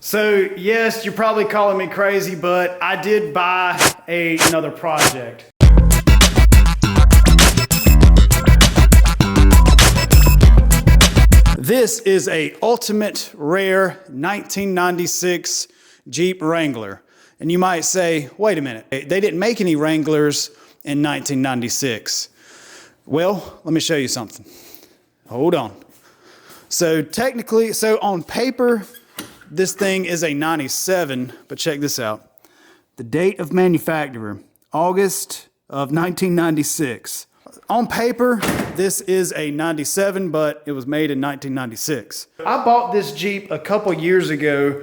So yes, you're probably calling me crazy, but I did buy another project. This is a ultimate rare 1996 Jeep Wrangler. And you might say, wait a minute, they didn't make any Wranglers in 1996. Well, let me show you something. Hold on. So technically, on paper, this thing is a 97, but check this out. The date of manufacturer, August of 1996. On paper, this is a 97, but it was made in 1996. I bought this Jeep a couple years ago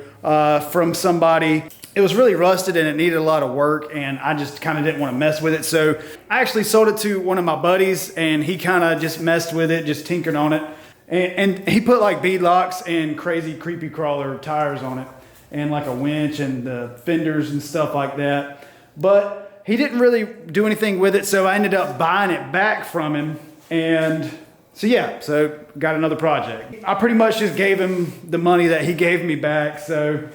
from somebody. It was really rusted and it needed a lot of work, and I just kind of didn't want to mess with it. So I actually sold it to one of my buddies, and he kind of just messed with it, just tinkered on it. And he put like bead locks and crazy creepy crawler tires on it, and like a winch and the fenders and stuff like that. But he didn't really do anything with it, so I ended up buying it back from him. And so got another project. I pretty much just gave him the money that he gave me back, so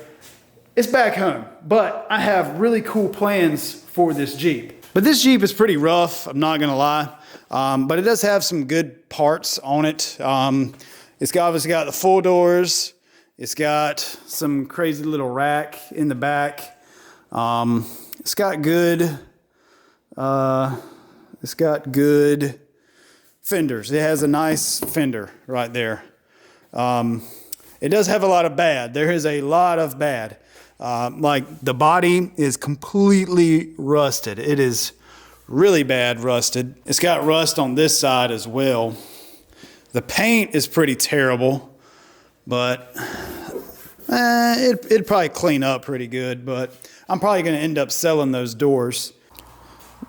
it's back home. But I have really cool plans for this Jeep. But this Jeep is pretty rough, I'm not gonna lie. But it does have some good parts on it. It's obviously got the full doors. It's got some crazy little rack in the back. It's got good fenders. It has a nice fender right there. It does have a lot of bad. There is a lot of bad. Like the body is completely rusted. It is really bad rusted. It's got rust on this side as well. The paint is pretty terrible, but it'd probably clean up pretty good, but I'm probably gonna end up selling those doors.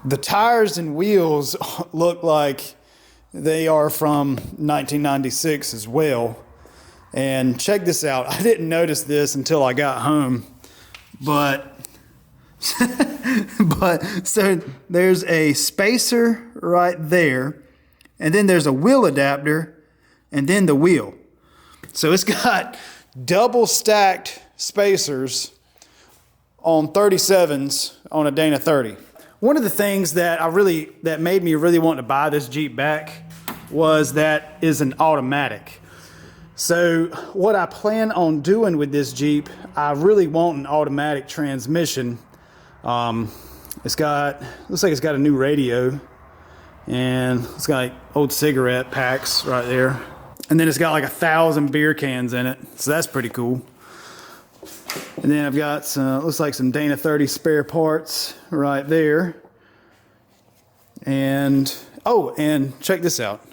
The tires and wheels look like they are from 1996 as well. And check this out. I didn't notice this until I got home, but so there's a spacer right there, and then there's a wheel adapter, and then the wheel. So it's got double stacked spacers on 37s on a Dana 30. One of the things that made me really want to buy this Jeep back was that is an automatic. So what I plan on doing with this Jeep, I really want an automatic transmission. Looks like it's got a new radio, and it's got like old cigarette packs right there. And then it's got like 1,000 beer cans in it. So that's pretty cool. And then I've got some, looks like some Dana 30 spare parts right there. And, oh, and check this out.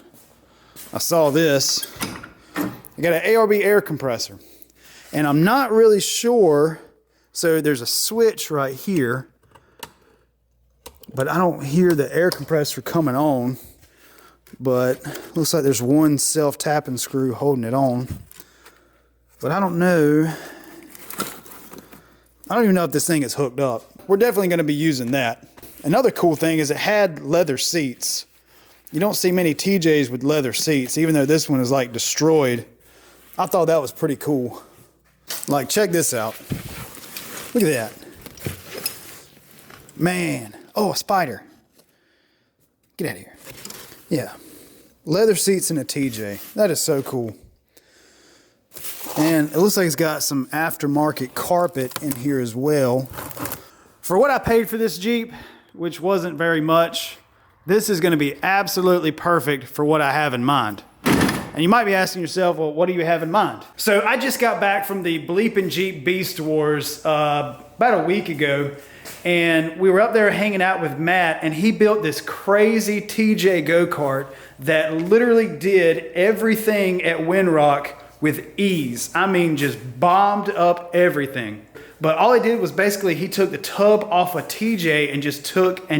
I saw this. I got an ARB air compressor. And I'm not really sure. So there's a switch right here, but I don't hear the air compressor coming on. But looks like there's one self-tapping screw holding it on. But I don't know. I don't even know if this thing is hooked up. We're definitely going to be using that. Another cool thing is it had leather seats. You don't see many TJs with leather seats, even though this one is like destroyed. I thought that was pretty cool. Like, check this out. Look at that. Man. Oh, a spider. Get out of here. Yeah. Leather seats in a TJ. That is so cool. And it looks like it's got some aftermarket carpet in here as well. For what I paid for this Jeep, which wasn't very much, this is going to be absolutely perfect for what I have in mind. And you might be asking yourself, well, what do you have in mind? So I just got back from the BleepinJeep Beast Wars about a week ago. And we were up there hanging out with Matt, and he built this crazy TJ go-kart that literally did everything at Windrock with ease. I mean, just bombed up everything. But all he did was basically he took the tub off a TJ and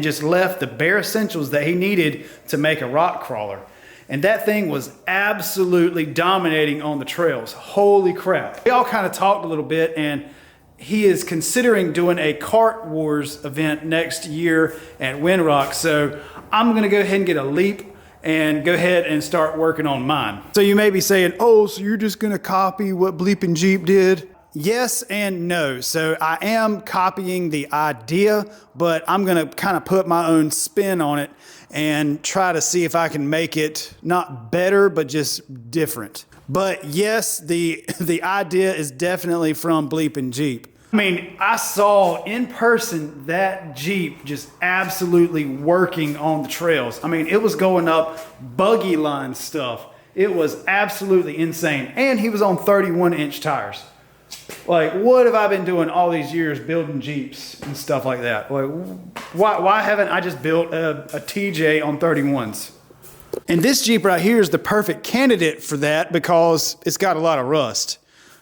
just left the bare essentials that he needed to make a rock crawler. And that thing was absolutely dominating on the trails. Holy crap. We all kind of talked a little bit, and he is considering doing a Kart Wars event next year at Windrock. So I'm gonna go ahead and get a Leap and go ahead and start working on mine. So you may be saying, oh, so you're just gonna copy what BleepinJeep did? Yes and no. So I am copying the idea, but I'm gonna kind of put my own spin on it and try to see if I can make it not better, but just different. But yes, the idea is definitely from BleepinJeep. I mean, I saw in person that Jeep just absolutely working on the trails. I mean, it was going up buggy line stuff. It was absolutely insane. And he was on 31-inch tires. Like, what have I been doing all these years building Jeeps and stuff like that? Like, why haven't I just built a TJ on 31s? And this Jeep right here is the perfect candidate for that because it's got a lot of rust.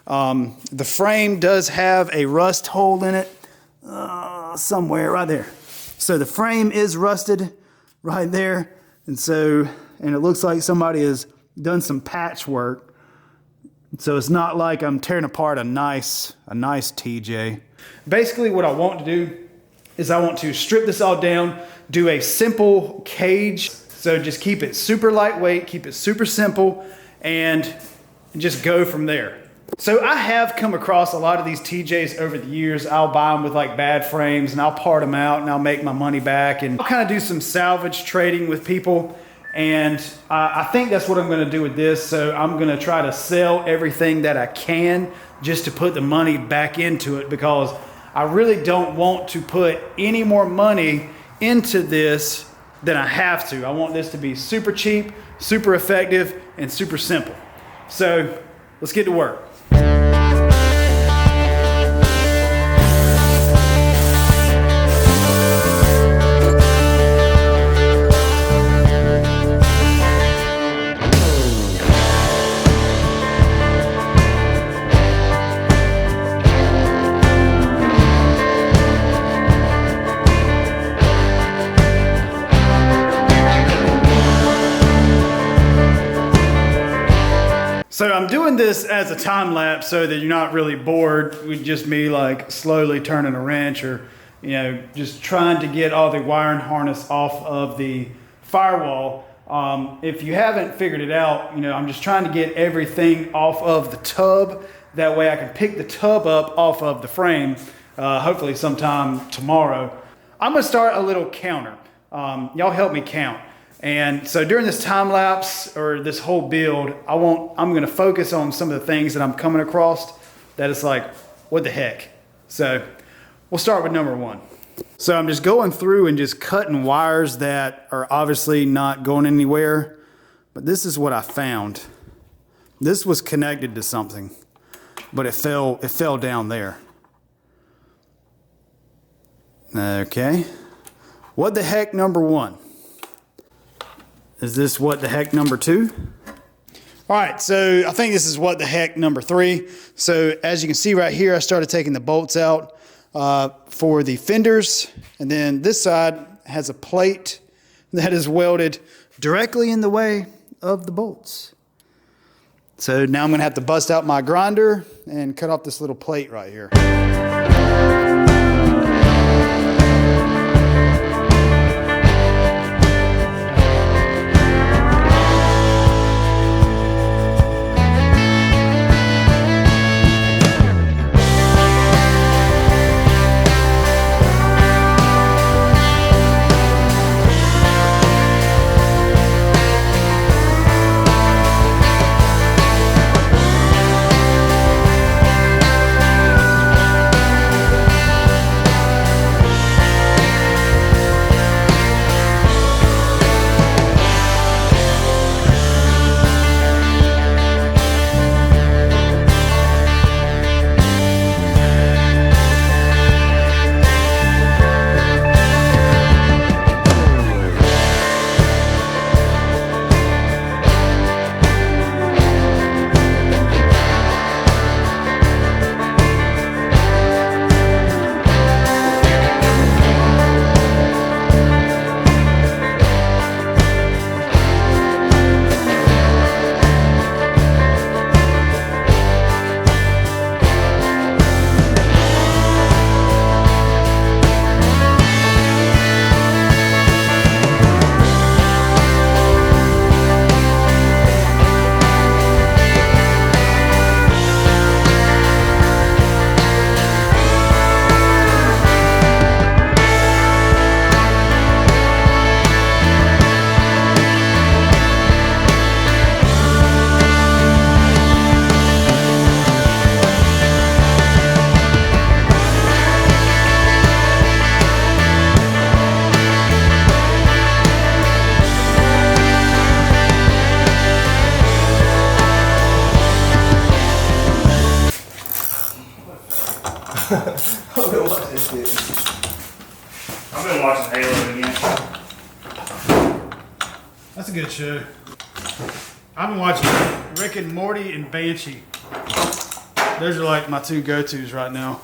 The frame does have a rust hole in it somewhere right there. So the frame is rusted right there. And it looks like somebody has done some patchwork. So it's not like I'm tearing apart a nice TJ. Basically what I want to do is I want to strip this all down, do a simple cage. So just keep it super lightweight, keep it super simple, and just go from there. So I have come across a lot of these TJs over the years. I'll buy them with like bad frames and I'll part them out and I'll make my money back. And I'll kind of do some salvage trading with people. And I think that's what I'm gonna do with this. So I'm gonna try to sell everything that I can just to put the money back into it, because I really don't want to put any more money into this than I have to. I want this to be super cheap, super effective, and super simple. So let's get to work. So I'm doing this as a time lapse so that you're not really bored with just me like slowly turning a wrench or, you know, just trying to get all the wiring harness off of the firewall. If you haven't figured it out, you know, I'm just trying to get everything off of the tub. That way I can pick the tub up off of the frame, hopefully sometime tomorrow. I'm gonna start a little counter. Y'all help me count. And so during this time lapse or this whole build, I'm gonna focus on some of the things that I'm coming across that it's like, what the heck? So we'll start with number one. So I'm just going through and just cutting wires that are obviously not going anywhere, but this is what I found. This was connected to something, but it fell down there. Okay. What the heck, number one? Is this what the heck number two? All right, so I think this is what the heck number three. So as you can see right here, I started taking the bolts out for the fenders. And then this side has a plate that is welded directly in the way of the bolts. So now I'm gonna have to bust out my grinder and cut off this little plate right here. I've been watching this shit. I've been watching Halo again. That's a good show. I've been watching Rick and Morty and Banshee. Those are like my two go-tos right now.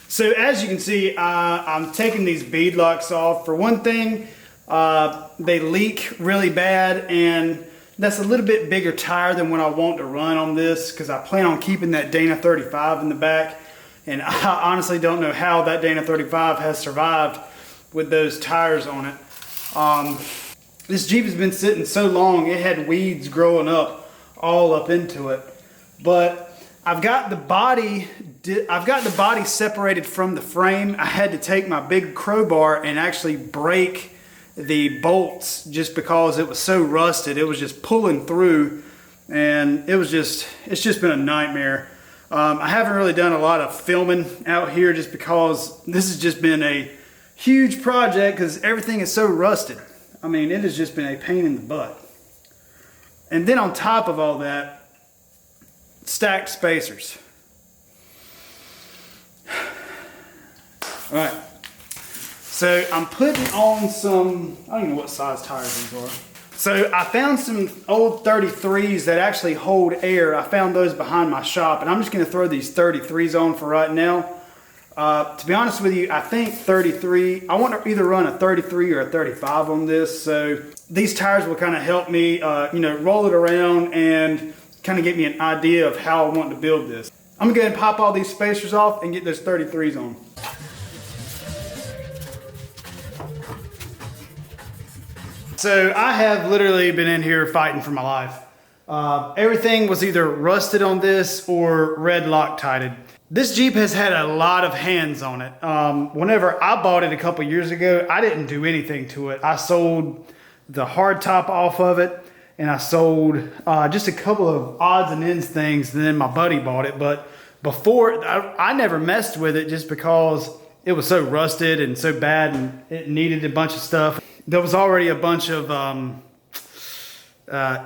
So as you can see, I'm taking these bead locks off. For one thing, they leak really bad, and that's a little bit bigger tire than what I want to run on this because I plan on keeping that Dana 35 in the back. And I honestly don't know how that Dana 35 has survived with those tires on it. This Jeep has been sitting so long, it had weeds growing up all up into it. But I've got the body separated from the frame. I had to take my big crowbar and actually break the bolts just because it was so rusted. It was just pulling through, and it's just been a nightmare. I haven't really done a lot of filming out here just because this has just been a huge project because everything is so rusted. I mean, it has just been a pain in the butt. And then on top of all that, stacked spacers. All right, so I'm putting on some, I don't even know what size tires these are. So I found some old 33s that actually hold air. I found those behind my shop, and I'm just gonna throw these 33s on for right now. To be honest with you, I think 33, I want to either run a 33 or a 35 on this. So these tires will kind of help me, roll it around and kind of get me an idea of how I want to build this. I'm gonna go ahead and pop all these spacers off and get those 33s on. So I have literally been in here fighting for my life. Everything was either rusted on this or red Loctited. This Jeep has had a lot of hands on it. Whenever I bought it a couple years ago, I didn't do anything to it. I sold the hard top off of it, and I sold just a couple of odds and ends things, and then my buddy bought it. But before, I never messed with it just because it was so rusted and so bad, and it needed a bunch of stuff. There was already a bunch of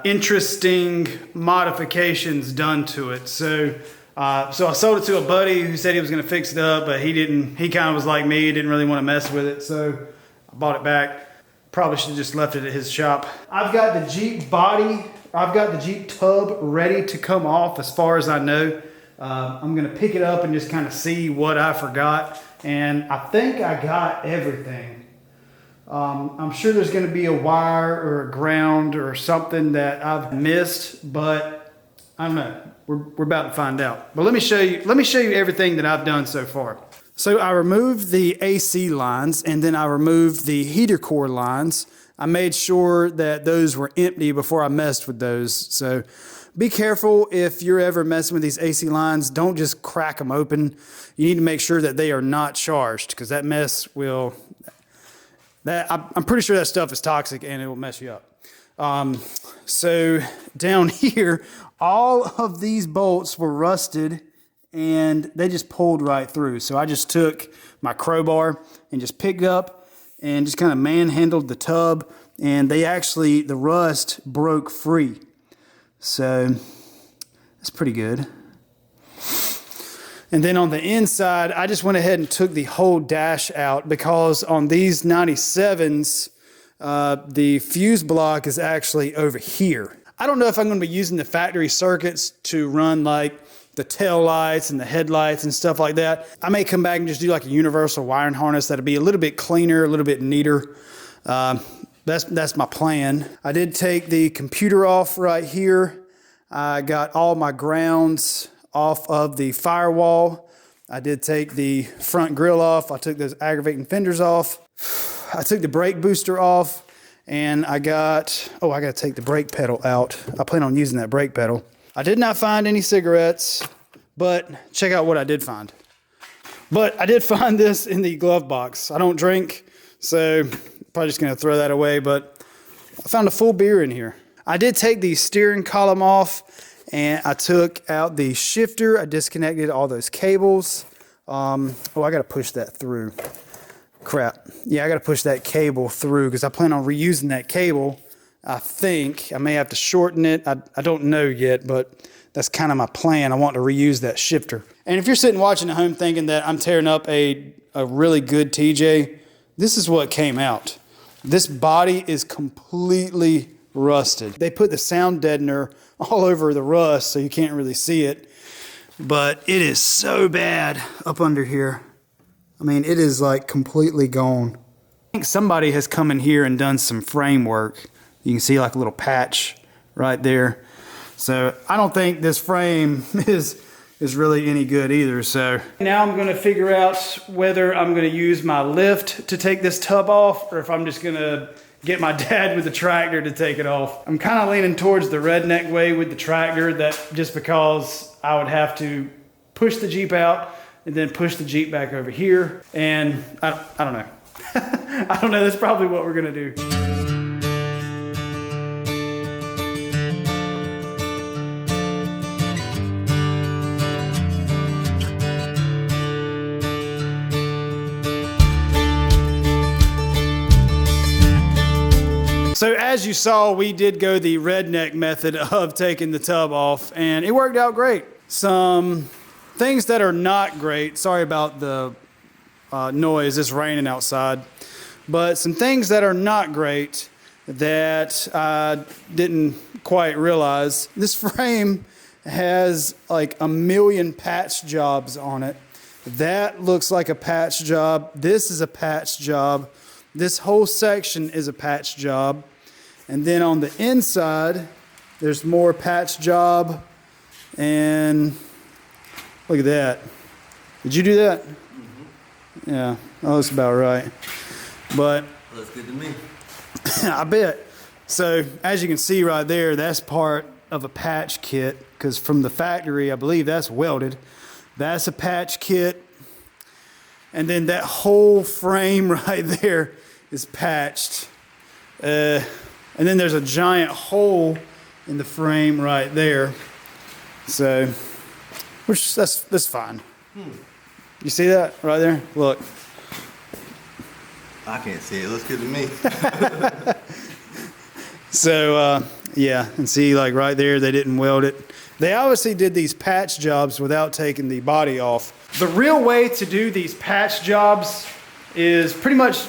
interesting modifications done to it. So I sold it to a buddy who said he was gonna fix it up, but he didn't. He kind of was like me, didn't really want to mess with it. So I bought it back. Probably should have just left it at his shop. I've got the Jeep body, I've got the Jeep tub ready to come off as far as I know. I'm gonna pick it up and just kind of see what I forgot. And I think I got everything. I'm sure there's gonna be a wire or a ground or something that I've missed, but I don't know. We're about to find out. But let me show you everything that I've done so far. So I removed the AC lines, and then I removed the heater core lines. I made sure that those were empty before I messed with those. So be careful if you're ever messing with these AC lines. Don't just crack them open. You need to make sure that they are not charged, because that mess will, I'm pretty sure that stuff is toxic and it will mess you up. So down here, all of these bolts were rusted and they just pulled right through. So I just took my crowbar and just picked up and just kind of manhandled the tub, and the rust broke free. So that's pretty good. And then on the inside, I just went ahead and took the whole dash out, because on these 97s, the fuse block is actually over here. I don't know if I'm going to be using the factory circuits to run like the tail lights and the headlights and stuff like that. I may come back and just do like a universal wiring harness that'll be a little bit cleaner, a little bit neater. That's my plan. I did take the computer off right here. I got all my grounds off of the firewall. I did take the front grille off. I took those aggravating fenders off. I took the brake booster off, and I got to take the brake pedal out. I plan on using that brake pedal. I did not find any cigarettes, but check out what I did find. But I did find this in the glove box. I don't drink, so probably just gonna throw that away, but I found a full beer in here. I did take the steering column off, and I took out the shifter. I disconnected all those cables. I gotta push that through. Crap. Yeah, I gotta push that cable through because I plan on reusing that cable. I think I may have to shorten it. I don't know yet, but that's kind of my plan. I want to reuse that shifter. And if you're sitting watching at home thinking that I'm tearing up a really good TJ, this is what came out. This body is completely rusted. They put the sound deadener all over the rust so you can't really see it, but it is so bad up under here. I mean, it is like completely gone. I think somebody has come in here and done some frame work. You can see like a little patch right there. So I don't think this frame is really any good either. So now I'm gonna figure out whether I'm gonna use my lift to take this tub off, or if I'm just gonna get my dad with the tractor to take it off. I'm kind of leaning towards the redneck way with the tractor, that just because I would have to push the Jeep out and then push the Jeep back over here. And I don't know. I don't know, that's probably what we're gonna do. So as you saw, we did go the redneck method of taking the tub off, and it worked out great. Some things that are not great, sorry about the noise, it's raining outside, but some things that are not great that I didn't quite realize. This frame has like 1 million patch jobs on it. That looks like a patch job. This is a patch job. This whole section is a patch job. And then on the inside, there's more patch job. And look at that. Did you do that? Mm-hmm. Yeah, that looks about right. But looks good to me. I bet. So as you can see right there, that's part of a patch kit, because from the factory, I believe that's welded. That's a patch kit. And then that whole frame right there is patched. And then there's a giant hole in the frame right there. So, which that's fine. You see that right there? Look. I can't see it. It looks good to me. So, yeah, and see, like right there, they didn't weld it. They obviously did these patch jobs without taking the body off. The real way to do these patch jobs is pretty much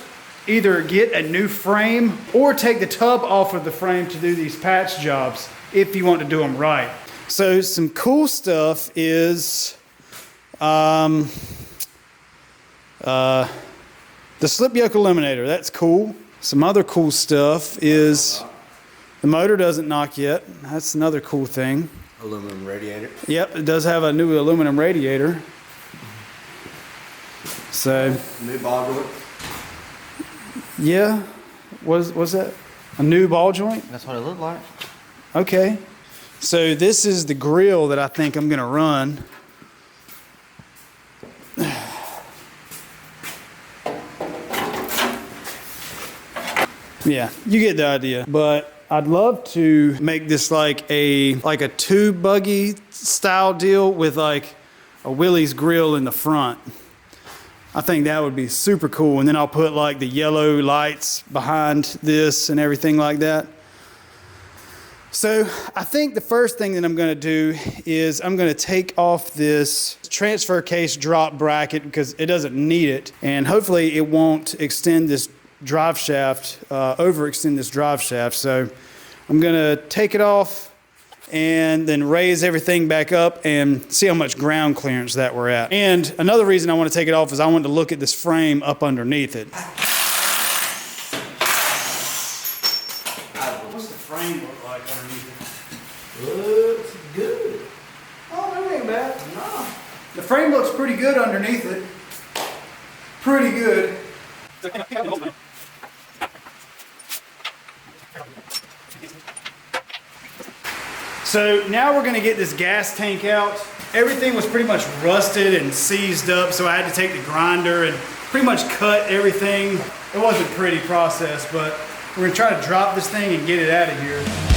either get a new frame or take the tub off of the frame to do these patch jobs if you want to do them right. So some cool stuff is the slip yoke eliminator. That's cool. Some other cool stuff is the motor doesn't knock yet. That's another cool thing. Aluminum radiator. Yep, it does have a new aluminum radiator. So, New ball joint. yeah, was that a new ball joint? That's what it looked like. Okay, so this is the grill that I think I'm gonna run. Yeah, you get the idea. But I'd love to make this like a two buggy style deal with like a Willys grill in the front. I think that would be super cool. And then I'll put like the yellow lights behind this and everything like that. So I think the first thing that I'm gonna do is I'm gonna take off this transfer case drop bracket because it doesn't need it. And hopefully it won't extend this drive shaft, overextend this drive shaft. So I'm gonna take it off and then raise everything back up and see how much ground clearance that we're at. And another reason I want to take it off is I want to look at this frame up underneath it. What's the frame look like underneath it? Looks good. Oh, that ain't bad. No. The frame looks pretty good underneath it. Pretty good. So now we're gonna get this gas tank out. Everything was pretty much rusted and seized up, so I had to take the grinder and pretty much cut everything. It wasn't a pretty process, but we're gonna try to drop this thing and get it out of here.